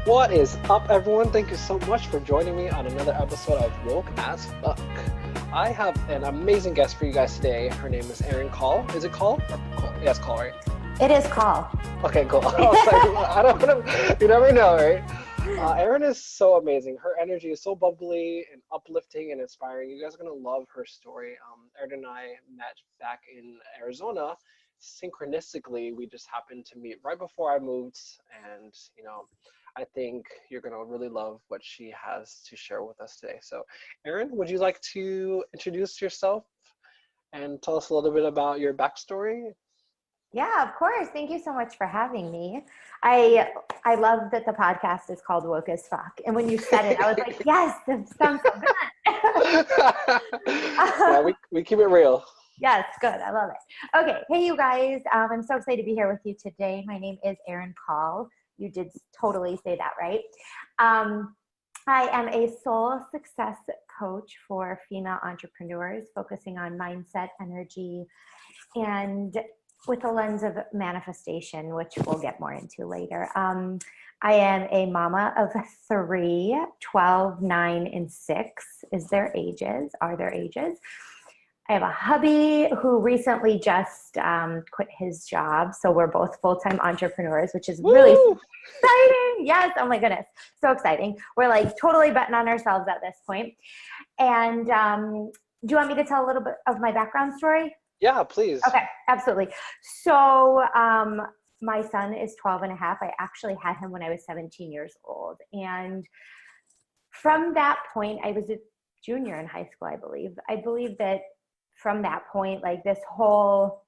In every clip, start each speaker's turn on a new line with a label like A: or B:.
A: What is up, everyone? Thank you so much for joining me on another episode of Woke as Fuck. I have an amazing guest for you guys today. Her name is Erin Call. Is it Call? Or Call? Yes, Call, right?
B: It is Call.
A: Okay, cool. I was like, I don't know. You never know, right? Erin is so amazing. Her energy is so bubbly and uplifting and inspiring. You guys are going to love her story. Erin and I met back in Arizona. Synchronistically, we just happened to meet right before I moved. And, I think you're going to really love what she has to share with us today. So, Erin, would you like to introduce yourself and tell us a little bit about your backstory?
B: Yeah, of course. Thank you so much for having me. I love that the podcast is called Woke as Fuck. And when you said it, I was like, yes, that sounds so
A: Yeah,
B: good.
A: we keep it real.
B: Yes, good. I love it. Okay. Hey, you guys. I'm so excited to be here with you today. My name is Erin Call. You did totally say that right. I am a soul success coach for female entrepreneurs, focusing on mindset, energy, and with a lens of manifestation, which we'll get more into later. I am a mama of 3, 12, 9, and 6 are their ages. I have a hubby who recently just quit his job. So we're both full-time entrepreneurs, which is really exciting. Yes. Oh my goodness. So exciting. We're like totally betting on ourselves at this point. And do you want me to tell a little bit of my background story?
A: Yeah, please.
B: Okay, absolutely. So my son is 12 and a half. I actually had him when I was 17 years old. And from that point, I was a junior in high school, I believe. I believe that from that point, like this whole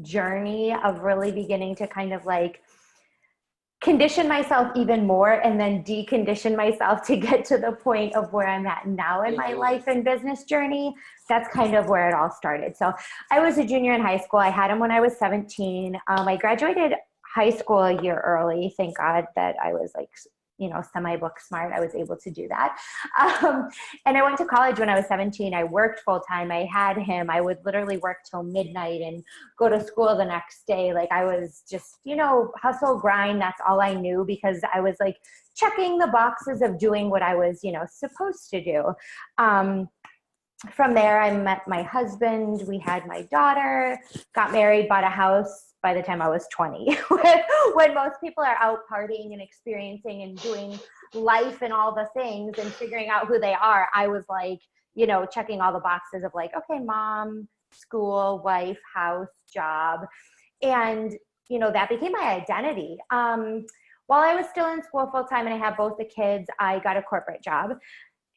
B: journey of really beginning to kind of like condition myself even more and then decondition myself to get to the point of where I'm at now in my life and business journey. That's kind of where it all started. So I was a junior in high school. I had him when I was 17. I graduated high school a year early. Thank God that I was like, semi-book smart. I was able to do that. And I went to college when I was 17. I worked full time. I had him. I would literally work till midnight and go to school the next day. Like I was just, hustle, grind. That's all I knew because I was like checking the boxes of doing what I was, supposed to do. From there, I met my husband. We had my daughter, got married, bought a house by the time I was 20. When most people are out partying and experiencing and doing life and all the things and figuring out who they are, I was like, checking all the boxes of like, okay, mom, school, wife, house, job. And, that became my identity. While I was still in school full time and I had both the kids, I got a corporate job.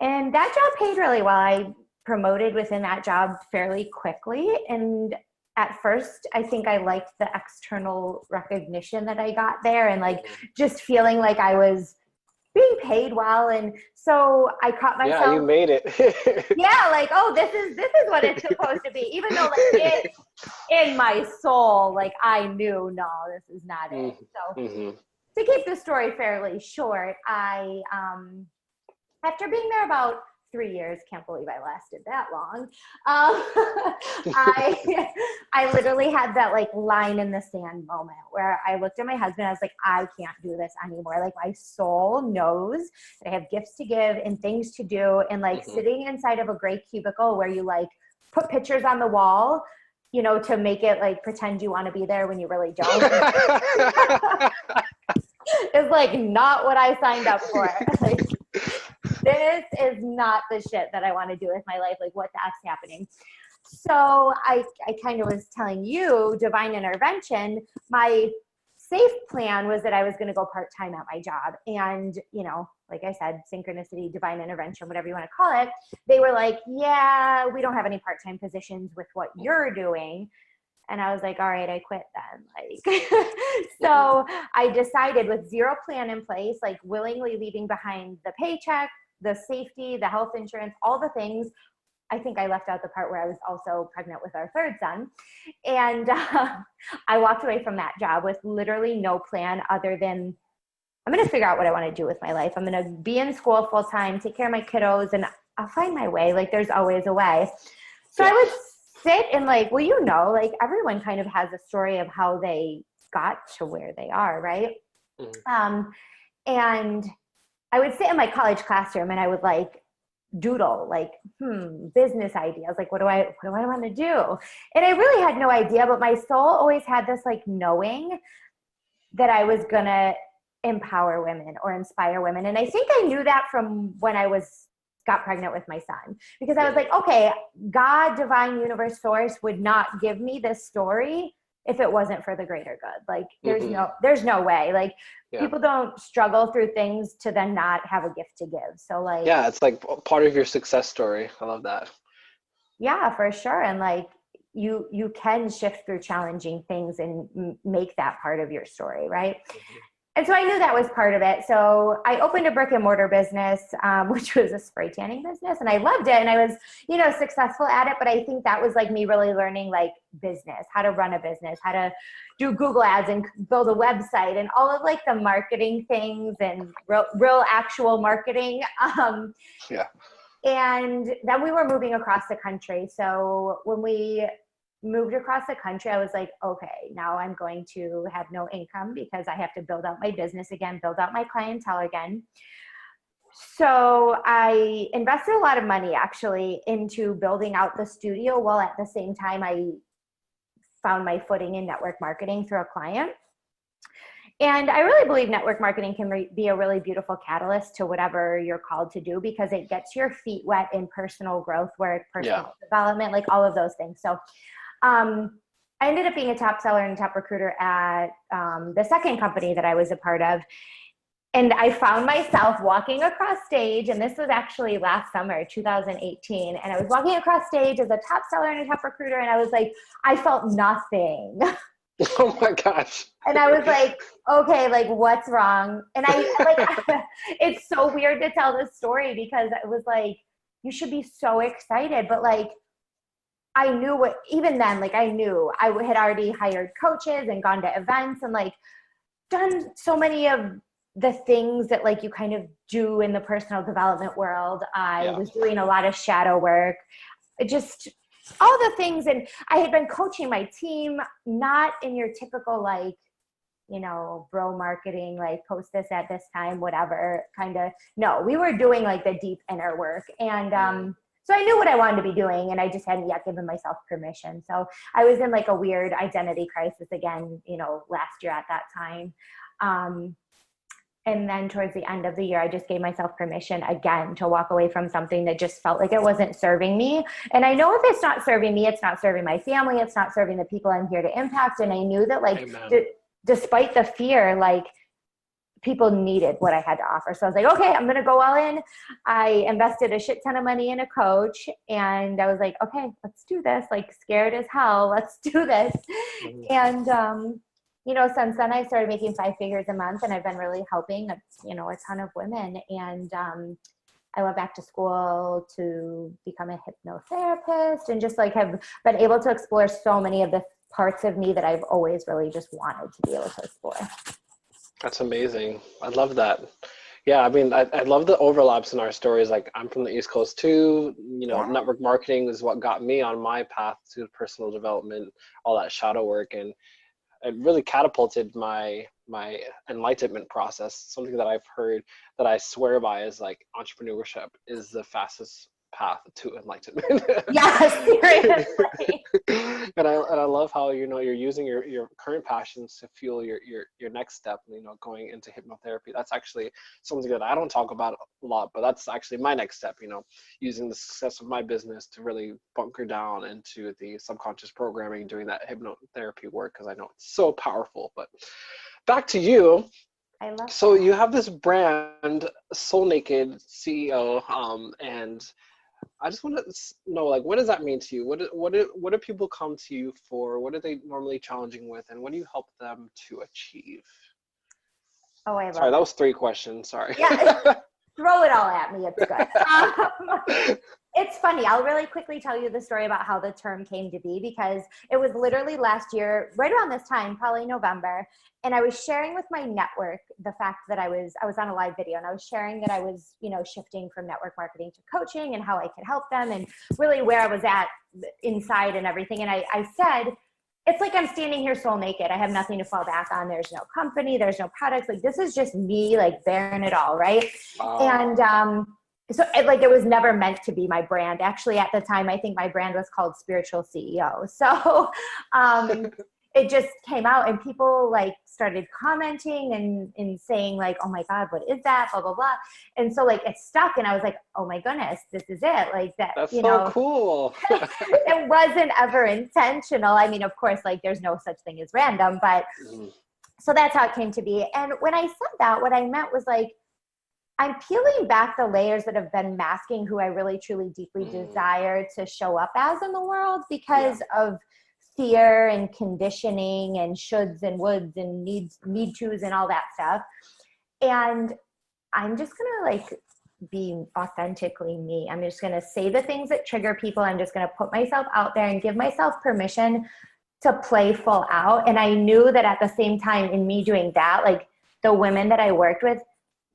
B: And that job paid really well. I promoted within that job fairly quickly. And at first, I think I liked the external recognition that I got there and like just feeling like I was being paid well. And so I caught myself.
A: Yeah, you made it.
B: Yeah, like, oh, this is what it's supposed to be. Even though like in my soul, like I knew, no, this is not it. So to keep the story fairly short, I after being there about 3 years, can't believe I lasted that long. I literally had that like line in the sand moment where I looked at my husband. I was like, I can't do this anymore. Like my soul knows that I have gifts to give and things to do. And like sitting inside of a gray cubicle where you like put pictures on the wall, to make it like pretend you want to be there when you really don't. It's like not what I signed up for. Like, this is not the shit that I want to do with my life. Like what the F's happening? So I kind of was telling you, divine intervention, my safe plan was that I was going to go part-time at my job. And, like I said, synchronicity, divine intervention, whatever you want to call it. They were like, yeah, we don't have any part-time positions with what you're doing. And I was like, all right, I quit then. Like, so I decided with zero plan in place, like willingly leaving behind the paycheck, the safety, the health insurance, all the things. I think I left out the part where I was also pregnant with our third son. And I walked away from that job with literally no plan other than I'm going to figure out what I want to do with my life. I'm going to be in school full time, take care of my kiddos, and I'll find my way. Like there's always a way. So I would sit and like, well, like everyone kind of has a story of how they got to where they are, right? And I would sit in my college classroom and I would like doodle, like, business ideas. Like, what do I want to do? And I really had no idea, but my soul always had this like knowing that I was going to empower women or inspire women. And I think I knew that from when I got pregnant with my son, because I was like, okay, God, divine, universe, source would not give me this story if it wasn't for the greater good. Like there's no way. Like people don't struggle through things to then not have a gift to give. So like,
A: yeah, it's like part of your success story. I love that.
B: Yeah, for sure. And like you can shift through challenging things and make that part of your story, right? And so I knew that was part of it. So I opened a brick and mortar business, which was a spray tanning business, and I loved it. And I was, successful at it. But I think that was like me really learning like business, how to run a business, how to do Google ads and build a website and all of like the marketing things and real actual marketing. And then we were moving across the country. So when we moved across the country, I was like, okay, now I'm going to have no income because I have to build out my business again, build out my clientele again. So I invested a lot of money actually into building out the studio, while at the same time I found my footing in network marketing through a client. And I really believe network marketing can be a really beautiful catalyst to whatever you're called to do, because it gets your feet wet in personal growth work, personal development, like all of those things. So I ended up being a top seller and top recruiter at the second company that I was a part of. And I found myself walking across stage, and this was actually last summer, 2018. And I was walking across stage as a top seller and a top recruiter, and I was like, I felt nothing.
A: Oh my gosh.
B: And I was like, okay, like what's wrong? And it's so weird to tell this story because it was like, you should be so excited. But like, I knew even then, like I knew I had already hired coaches and gone to events and like done so many of the things that like you kind of do in the personal development world. I was doing a lot of shadow work, just all the things. And I had been coaching my team, not in your typical, like, bro marketing, like post this at this time, whatever kind of, no, we were doing like the deep inner work. And, so I knew what I wanted to be doing, and I just hadn't yet given myself permission. So I was in like a weird identity crisis again, last year at that time. And then towards the end of the year, I just gave myself permission again to walk away from something that just felt like it wasn't serving me. And I know if it's not serving me, it's not serving my family, it's not serving the people I'm here to impact. And I knew that like, despite the fear, like people needed what I had to offer. So I was like, okay, I'm going to go all in. I invested a shit ton of money in a coach, and I was like, okay, let's do this. Like scared as hell. Let's do this. And, since then I started making 5 figures a month, and I've been really helping, a ton of women. And I went back to school to become a hypnotherapist, and just like have been able to explore so many of the parts of me that I've always really just wanted to be able to explore.
A: That's amazing. I love that. Yeah, I mean, I love the overlaps in our stories. Like, I'm from the East Coast too. Network marketing is what got me on my path to personal development, all that shadow work, and it really catapulted my enlightenment process. Something that I've heard that I swear by is like entrepreneurship is the fastest path to enlightenment.
B: Yes, seriously.
A: And I love how you're using your current passions to fuel your next step. Going into hypnotherapy. That's actually something that I don't talk about a lot, but that's actually my next step. Using the success of my business to really bunker down into the subconscious programming, doing that hypnotherapy work, because I know it's so powerful. But back to you.
B: I love
A: so
B: that.
A: You have this brand, Soul Naked CEO, and I just want to know, like, what does that mean to you? What do people come to you for? What are they normally challenging with, and what do you help them to achieve?
B: Oh, I love
A: Sorry, that
B: it.
A: was 3 questions. Sorry.
B: Yeah, throw it all at me. It's good. It's funny. I'll really quickly tell you the story about how the term came to be, because it was literally last year, right around this time, probably November. And I was sharing with my network the fact that I was on a live video, and I was sharing that I was, shifting from network marketing to coaching and how I could help them, and really where I was at inside and everything. And I said, it's like I'm standing here soul naked. I have nothing to fall back on. There's no company, there's no products. Like this is just me, like bearing it all, right?
A: Wow.
B: And so it was never meant to be my brand. Actually, at the time, I think my brand was called Spiritual CEO. So it just came out, and people like started commenting and saying like, oh my God, what is that? Blah, blah, blah. And so like it stuck, and I was like, oh my goodness, this is it. Like that,
A: That's
B: you
A: so
B: know,
A: cool.
B: it wasn't ever intentional. I mean, of course, like there's no such thing as random, but so that's how it came to be. And when I said that, what I meant was like, I'm peeling back the layers that have been masking who I really, truly, deeply desire to show up as in the world because of fear and conditioning and shoulds and woulds and need tos and all that stuff. And I'm just going to like be authentically me. I'm just going to say the things that trigger people. I'm just going to put myself out there and give myself permission to play full out. And I knew that at the same time in me doing that, like the women that I worked with,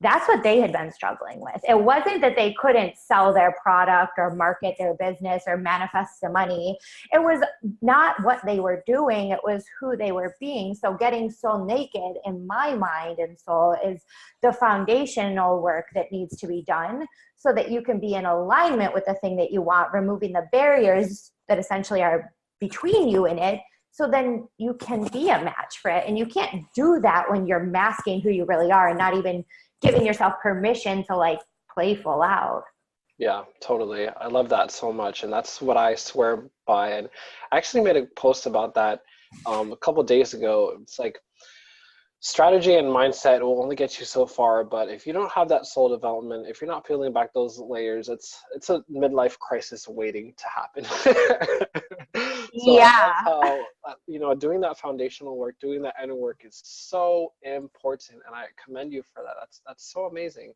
B: that's what they had been struggling with. It wasn't that they couldn't sell their product or market their business or manifest the money. It was not what they were doing. It was who they were being. So getting soul naked in my mind and soul is the foundational work that needs to be done so that you can be in alignment with the thing that you want, removing the barriers that essentially are between you and it. So then you can be a match for it. And you can't do that when you're masking who you really are and not even giving yourself permission to like play full out.
A: Yeah, totally. I love that so much. And that's what I swear by. And I actually made a post about that a couple of days ago. It's like strategy and mindset will only get you so far, but if you don't have that soul development, if you're not peeling back those layers, it's a midlife crisis waiting to happen. So
B: yeah.
A: I love how, you know, doing that foundational work, doing that inner work is so important, and I commend you for that. That's so amazing.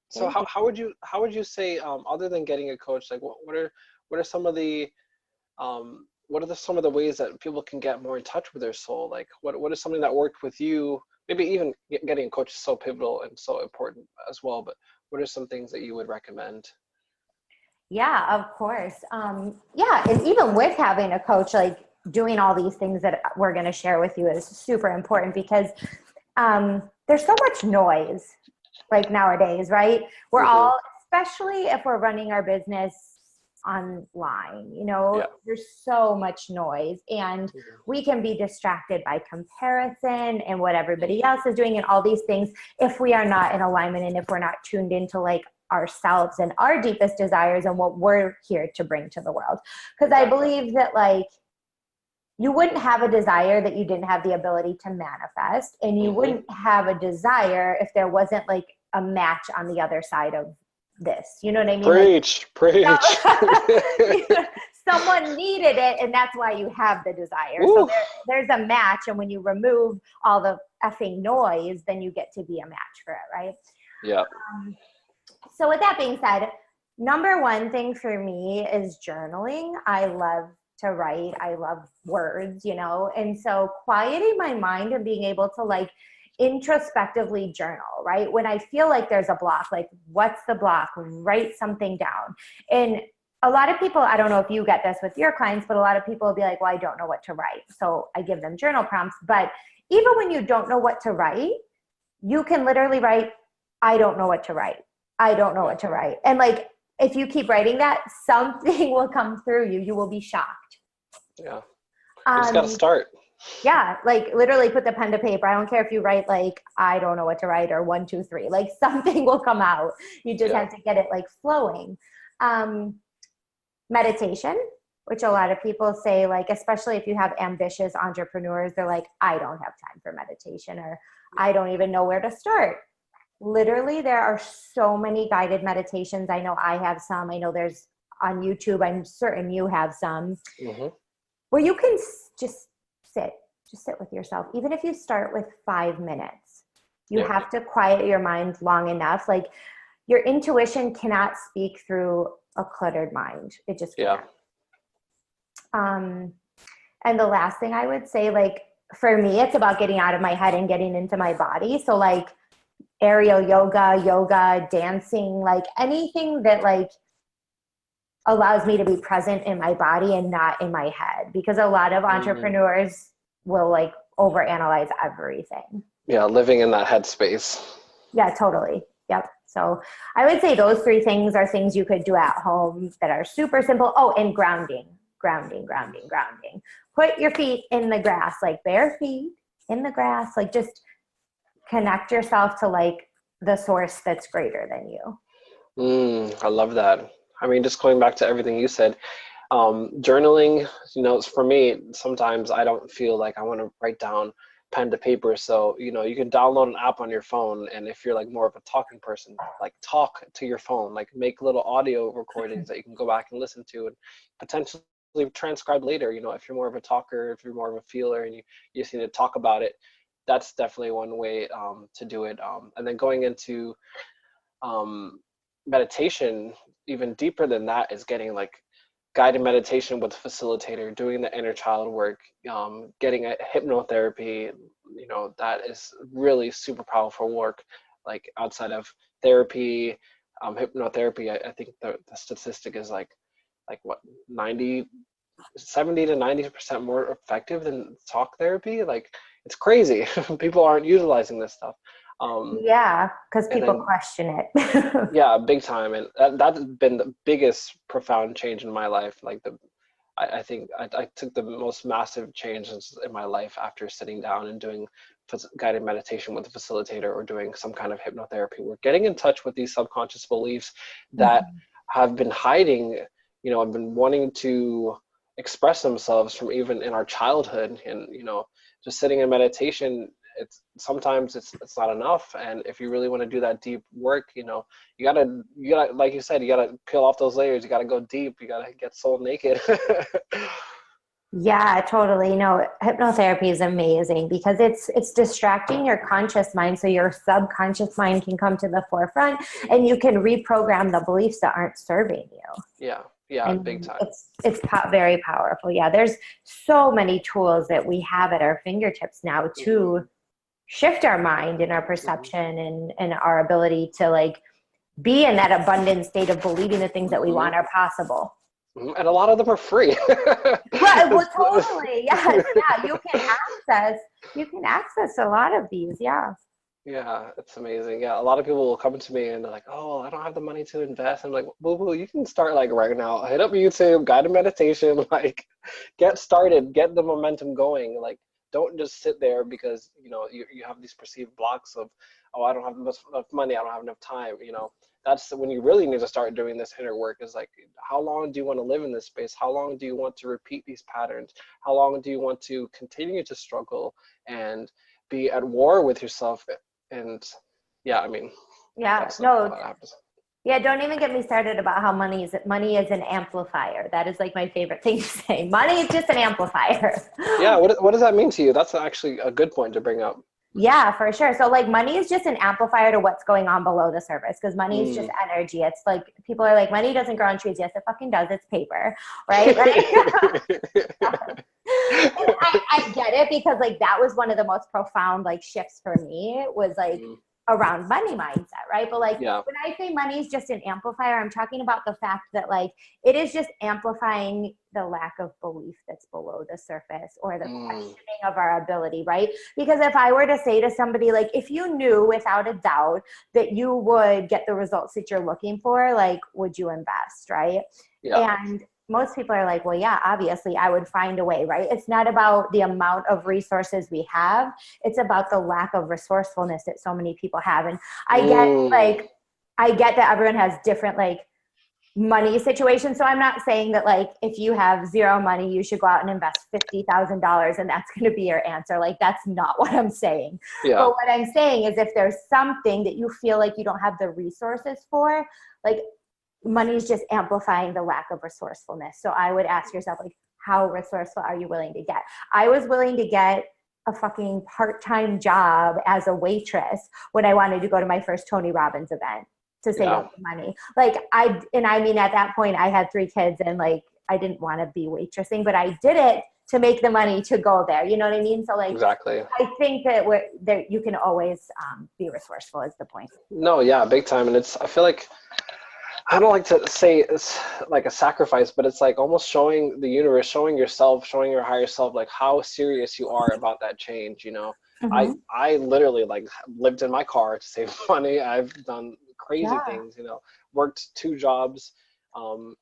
A: So how would you say, other than getting a coach, like what are some of the some of the ways that people can get more in touch with their soul? Like what is something that worked with you? Maybe even getting a coach is so pivotal and so important as well, but what are some things that you would recommend?
B: Yeah, of course. Yeah. And even with having a coach, like doing all these things that we're going to share with you is super important because there's so much noise like nowadays, right? We're all, especially if we're running our business online, you know, there's so much noise and we can be distracted by comparison and what everybody else is doing and all these things if we are not in alignment and if we're not tuned into like ourselves and our deepest desires and what we're here to bring to the world. Because I believe that like you wouldn't have a desire that you didn't have the ability to manifest, and you wouldn't have a desire if there wasn't like a match on the other side of this. You know what I mean?
A: Preach.
B: Someone needed it, and that's why you have the desire.
A: Ooh.
B: So there's a match, and when you remove all the effing noise, then you get to be a match for it, right?
A: Yeah.
B: So with that being said, number one thing for me is journaling. I love to write. I love words, you know, and so quieting my mind and being able to like introspectively journal, right? When I feel like there's a block, like what's the block? Write something down. And a lot of people, I don't know if you get this with your clients, but a lot of people will be like, well, I don't know what to write. So I give them journal prompts. But even when you don't know what to write, you can literally write, I don't know what to write. I don't know what to write. And like, if you keep writing that, something will come through you. You will be shocked.
A: Yeah. You just got to start.
B: Yeah. Like literally put the pen to paper. I don't care if you write like, I don't know what to write or 1, 2, 3, like something will come out. You just have to get it like flowing. Meditation, which a lot of people say, like, especially if you have ambitious entrepreneurs, they're like, I don't have time for meditation, or I don't even know where to start. Literally, there are so many guided meditations. I know I have some. I know there's on YouTube. I'm certain you have some where you can just sit with yourself. Even if you start with 5 minutes, you have to quiet your mind long enough. Like your intuition cannot speak through a cluttered mind. It just can't. And the last thing I would say, like for me, it's about getting out of my head and getting into my body. So like aerial yoga, dancing, like anything that like allows me to be present in my body and not in my head, because a lot of entrepreneurs will like overanalyze everything.
A: Yeah, living in that headspace.
B: Yeah, totally. Yep. So I would say those three things are things you could do at home that are super simple. Oh, and grounding. Put your feet in the grass, like bare feet in the grass. Like just connect yourself to like the source that's greater than you.
A: I love that. I mean, just going back to everything you said, journaling, for me, sometimes I don't feel like I want to write down pen to paper. So, you can download an app on your phone. And if you're like more of a talking person, like talk to your phone, like make little audio recordings that you can go back and listen to and potentially transcribe later. If you're more of a talker, if you're more of a feeler and you just need to talk about it, that's definitely one way to do it. And then going into meditation, even deeper than that, is getting like guided meditation with a facilitator, doing the inner child work, getting a hypnotherapy. That is really super powerful work. Like outside of therapy, hypnotherapy, I think the statistic is like what, 70 to 90% more effective than talk therapy. Like, it's crazy. People aren't utilizing this stuff.
B: Yeah, because people question it.
A: Yeah, big time. And that's been the biggest profound change in my life. Like I think I took the most massive changes in my life after sitting down and doing guided meditation with a facilitator or doing some kind of hypnotherapy. We're getting in touch with these subconscious beliefs that have been hiding, have been wanting to express themselves from even in our childhood. And, just sitting in meditation, sometimes it's not enough. And if you really want to do that deep work, you gotta, like you said, you gotta peel off those layers. You gotta go deep. You gotta get soul naked.
B: Yeah, totally. No, hypnotherapy is amazing because it's distracting your conscious mind so your subconscious mind can come to the forefront and you can reprogram the beliefs that aren't serving you.
A: Yeah, big time.
B: It's very powerful. Yeah, there's so many tools that we have at our fingertips now to shift our mind and our perception and our ability to like be in that abundant state of believing the things that we want are possible.
A: And a lot of them are free.
B: Right, well, totally. Yes, yeah. You can access a lot of these. Yeah.
A: Yeah, it's amazing. Yeah, a lot of people will come to me and they're like, "Oh, I don't have the money to invest." I'm like, "Boo boo, you can start like right now. Hit up YouTube, guided meditation, like get started, get the momentum going. Like, don't just sit there because you have these perceived blocks of, oh, I don't have enough money, I don't have enough time. That's when you really need to start doing this inner work. Is like, how long do you want to live in this space? How long do you want to repeat these patterns? How long do you want to continue to struggle and be at war with yourself? And yeah, I mean,
B: yeah, no, yeah, don't even get me started about how money is an amplifier. That is like my favorite thing to say. Money is just an amplifier.
A: Yeah, what does that mean to you? That's actually a good point to bring up.
B: Yeah, for sure. So like money is just an amplifier to what's going on below the surface, because money is just energy. It's like people are like, money doesn't grow on trees. Yes, it fucking does. It's paper, right? I get it, because like that was one of the most profound like shifts for me was like around money mindset, right? But like when I say money is just an amplifier, I'm talking about the fact that like it is just amplifying the lack of belief that's below the surface or the questioning of our ability, right? Because if I were to say to somebody, like, if you knew without a doubt that you would get the results that you're looking for, like, would you invest, right? Yeah. And most people are like, well, yeah, obviously I would find a way, right? It's not about the amount of resources we have. It's about the lack of resourcefulness that so many people have. And I get that everyone has different like money situations. So I'm not saying that like, if you have zero money, you should go out and invest $50,000 and that's going to be your answer. Like, that's not what I'm saying. Yeah. But what I'm saying is if there's something that you feel like you don't have the resources for, like, money is just amplifying the lack of resourcefulness. So I would ask yourself, like, how resourceful are you willing to get? I was willing to get a fucking part-time job as a waitress when I wanted to go to my first Tony Robbins event to save up the money. Like I mean, at that point I had 3 kids and like, I didn't want to be waitressing, but I did it to make the money to go there. You know what I mean? So like, exactly. I think that you can always be resourceful is the point.
A: No, yeah, big time. And I feel like I don't like to say it's like a sacrifice, but it's like almost showing the universe, showing yourself, showing your higher self, like how serious you are about that change, you know. I
B: Hmm.
A: I literally like lived in my car to save money. I've done crazy
B: Yeah.
A: things, you know, worked two jobs.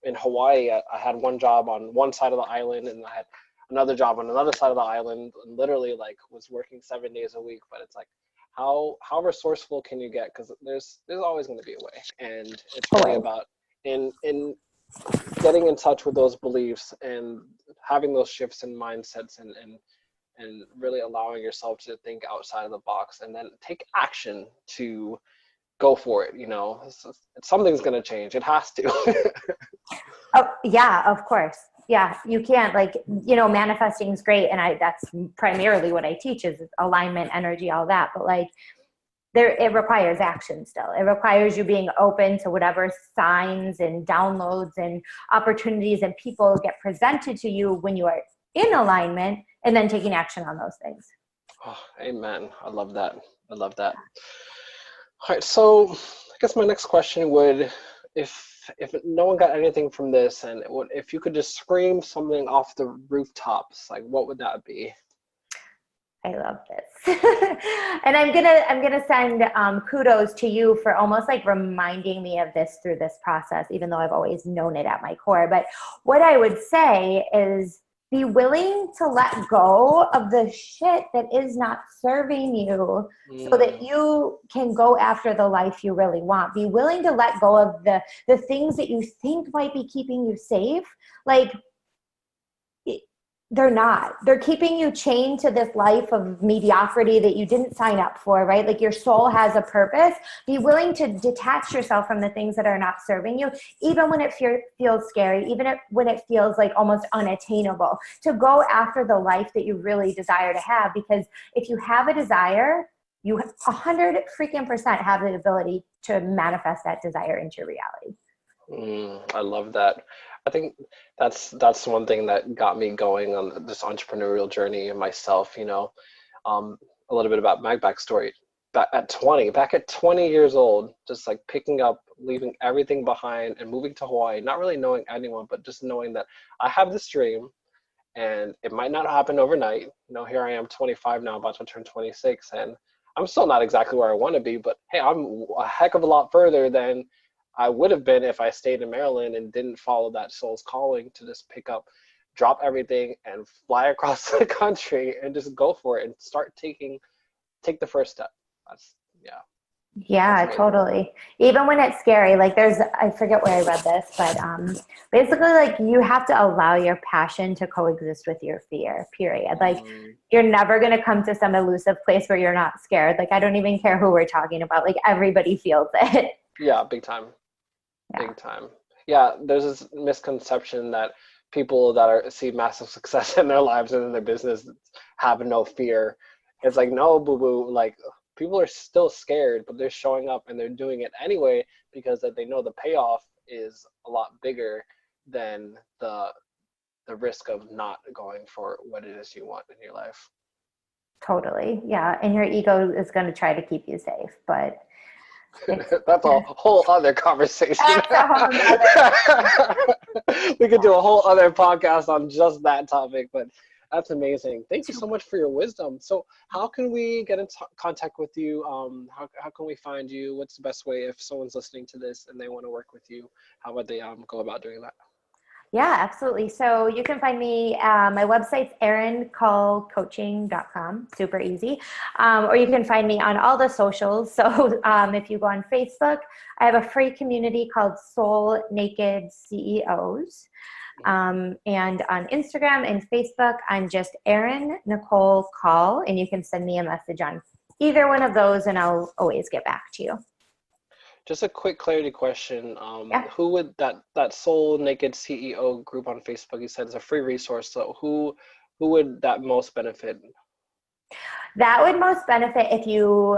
A: In Hawaii, I had one job on one side of the island, and I had another job on another side of the island, and literally like was working 7 days a week. But it's like how resourceful can you get? Because there's always going to be a way, and it's really
B: Always.
A: about in getting in touch with those beliefs and having those shifts in mindsets and really allowing yourself to think outside of the box and then take action to go for it. You know, something's going to change. It has to.
B: Oh, yeah, of course. Yeah, you can't like, manifesting is great. And that's primarily what I teach is alignment, energy, all that. But like it requires action still. It requires you being open to whatever signs and downloads and opportunities and people get presented to you when you are in alignment and then taking action on those things.
A: Oh, amen. I love that. I love that. All right, so I guess my next question would, if no one got anything from this, and if you could just scream something off the rooftops, like what would that be?
B: I love this. And I'm gonna send kudos to you for almost like reminding me of this through this process, even though I've always known it at my core. But what I would say is be willing to let go of the shit that is not serving you so that
A: Mm,
B: you can go after the life you really want. Be willing to let go of the things that you think might be keeping you safe. Like they're not. They're keeping you chained to this life of mediocrity that you didn't sign up for, right? Like your soul has a purpose. Be willing to detach yourself from the things that are not serving you, even when it feels scary, when it feels like almost unattainable, to go after the life that you really desire to have. Because if you have a desire, you 100% have the ability to manifest that desire into reality.
A: I love that. I think that's one thing that got me going on this entrepreneurial journey myself, you know. Um, a little bit about my backstory. Back at 20 years old, just like picking up, leaving everything behind and moving to Hawaii, not really knowing anyone, but just knowing that I have this dream and it might not happen overnight. You know, here I am 25 now, about to turn 26, and I'm still not exactly where I want to be, but hey, I'm a heck of a lot further than I would have been if I stayed in Maryland and didn't follow that soul's calling to just pick up, drop everything and fly across the country and just go for it and take the first step. That's yeah, that's
B: Yeah,
A: amazing.
B: totally. Even when it's scary, like I forget where I read this, but basically, like you have to allow your passion to coexist with your fear, period. Like
A: Mm,
B: you're never going to come to some elusive place where you're not scared. Like I don't even care who we're talking about. Like everybody feels it.
A: yeah, big time.
B: Yeah,
A: Big time. Yeah, there's this misconception that people that see massive success in their lives and in their business have no fear. It's like, no, boo boo. Like, people are still scared, but they're showing up and they're doing it anyway because that they know the payoff is a lot bigger than the risk of not going for what it is you want in your life.
B: totally. Yeah. And your ego is going to try to keep you safe, but it's,
A: That's a whole other conversation.
B: that's a whole nother.
A: We could do a whole other podcast on just that topic, but that's amazing. Thank you so much for your wisdom. So, how can we get in contact with you? How can we find you? What's the best way if someone's listening to this and they want to work with you? How would they go about doing that?
B: Yeah, absolutely. So you can find me, my website's erincallcoaching.com, super easy. Or you can find me on all the socials. So if you go on Facebook, I have a free community called Soul Naked CEOs. And on Instagram and Facebook, I'm just Erin Nicole Call, and you can send me a message on either one of those and I'll always get back to you.
A: Just a quick clarity question.
B: Yeah.
A: Who would that Soul Naked CEO group on Facebook you said is a free resource? So who would that most benefit?
B: That would most benefit if you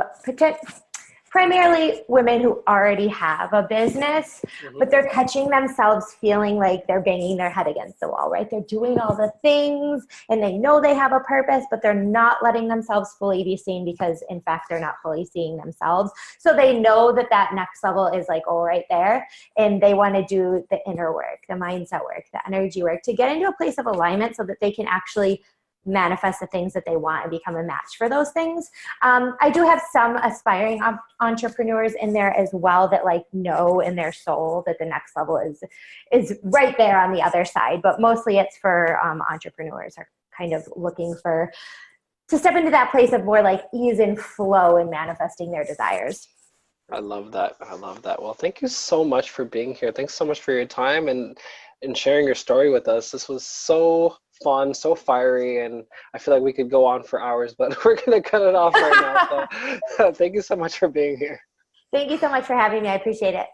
B: primarily women who already have a business,
A: Mm-hmm.
B: but they're catching themselves feeling like they're banging their head against the wall, right? They're doing all the things and they know they have a purpose, but they're not letting themselves fully be seen because in fact, they're not fully seeing themselves. So they know that that next level is like, oh, right there. And they want to do the inner work, the mindset work, the energy work to get into a place of alignment so that they can actually manifest the things that they want and become a match for those things. I do have some aspiring entrepreneurs in there as well that like know in their soul that the next level is right there on the other side. But mostly it's for entrepreneurs are kind of looking to step into that place of more like ease and flow and manifesting their desires.
A: I love that. I love that. Well, thank you so much for being here. Thanks so much for your time and sharing your story with us. This was so fun, so fiery, and I feel like we could go on for hours, but we're gonna cut it off right now. So thank you so much for being here.
B: Thank you so much for having me. I appreciate it.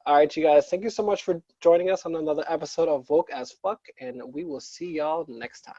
A: All right, you guys, thank you so much for joining us on another episode of Woke as Fuck, and we will see y'all next time.